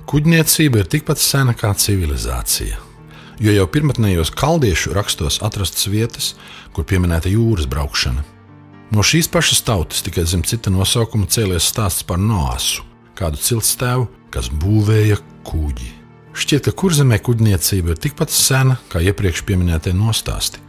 Kuģniecība ir tikpat sena kā civilizācija, jo jau pirmotnējos kaldiešu rakstos atrastas vietas, kur pieminēta jūras braukšana. No šīs pašas tautas tikai zem cita nosaukuma cēlies stāsts par Noasu, kādu ciltstēvu, kas būvēja kuģi. Šķiet, ka Kurzemē kuģniecība ir tikpat sena kā iepriekš pieminētie nostāsti.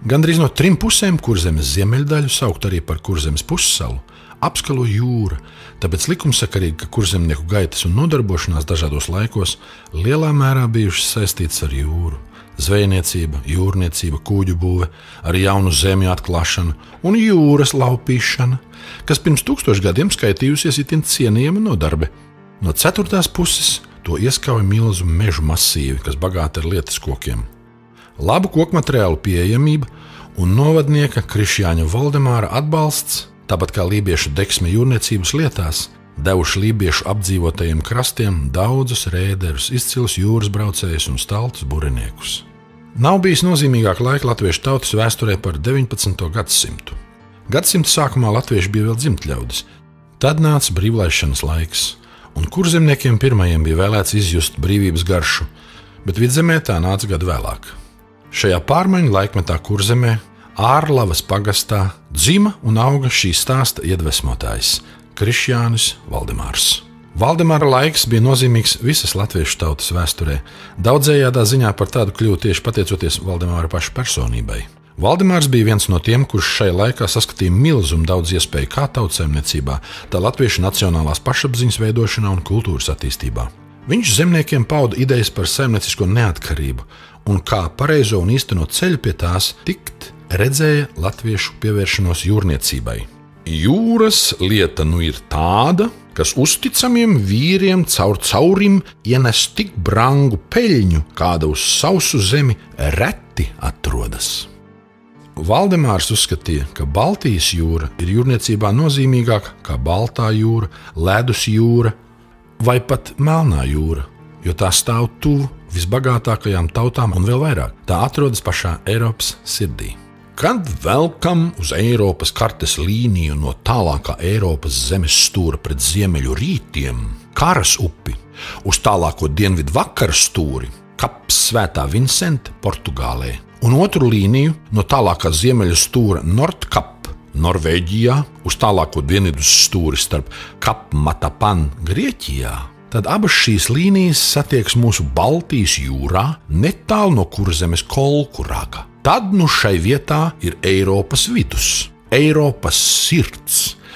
Gandrīz no 3 pusēm Kurzemes ziemeļdaļu, saukt arī par Kurzemes pussalu, apskalo jūra, tāpēc likumsakarīgi, ka kurzemnieku gaitas un nodarbošanās dažādos laikos lielā mērā bijušas saistītas ar jūru. Zvejniecība, jūrniecība, kuģu būve, arī jaunu zemju atklāšana un jūras laupīšana, kas pirms 1000 gadiem skaitījusies itin cienījama nodarbe. No 4. puses to ieskauj milzu mežu masīvi, kas bagāti ar lietas kokiem. Labu kokmateriālu pieejamība un novadnieka Krišjāņa Valdemāra atbalsts, tāpat kā lībiešu deksme jūrniecības lietās, devuši lībiešu apdzīvotajiem krastiem daudzus rēderus, izcilus jūras braucējus un staltus buriniekus. Nav bijis nozīmīgāk laika latviešu tautas vēsturē par 19. gadsimtu. Gadsimta sākumā latvieši bija vēl dzimtļaudis. Tad nāca brīvlaišanas laiks, un kurzemniekiem pirmajiem bija vēlēts izjust brīvības garšu, bet Vidzemē tā nāca gadu vēlāk. Šajā pārmaiņu laikmetā Kurzemē Ārlavas pagastā dzima un auga šī stāsta iedvesmotājs Krišjānis Valdemārs. Valdemāra laiks bija nozīmīgs visas latviešu tautas vēsturē. Daudzējādā ziņā par tādu kļuva tieši pateicoties Valdemāra paša personībai. Valdemārs bija viens no tiem, kurš šai laikā saskatīja milzumu daudz iespēju kā tautsaimniecībā, tā latviešu nacionālās pašapziņas veidošanā un kultūras attīstībā. Viņš zemniekiem pauda idejas par saimniecisko neatkarību un kā pareizo un īsteno ceļu pie tās tikt redzēja latviešu pievēršanos jūrniecībai. Jūras lieta nu ir tāda, kas uzticamiem vīriem caur caurim ienes tik brangu peļņu, kāda uz sausu zemi reti atrodas. Valdemārs uzskatīja, ka Baltijas jūra ir jūrniecībā nozīmīgāka kā Baltā jūra, Ledus jūra vai pat Melnā jūra, jo tā stāv tuvu visbagātākajām tautām un vēl vairāk. Tā atrodas pašā Eiropas sirdī. Kad velkam uz Eiropas kartes līniju no tālākā Eiropas zemes stūra pret ziemeļu rītiem, Karas upi, uz tālāko dienvidu vakaru stūri, Kaps Svētā Vincenta, Portugālē, un otru līniju no tālākā ziemeļu stūra Nordkap, Norvēģijā, uz tālāko dienvidu stūri starp Kap Matapan, Grieķijā, tad abas šīs līnijas satiekas mūsu Baltijas jūrā netālu no Kurzemes Kolkuraga. Tad nu šai vietā ir Eiropas vidus, Eiropas sirds,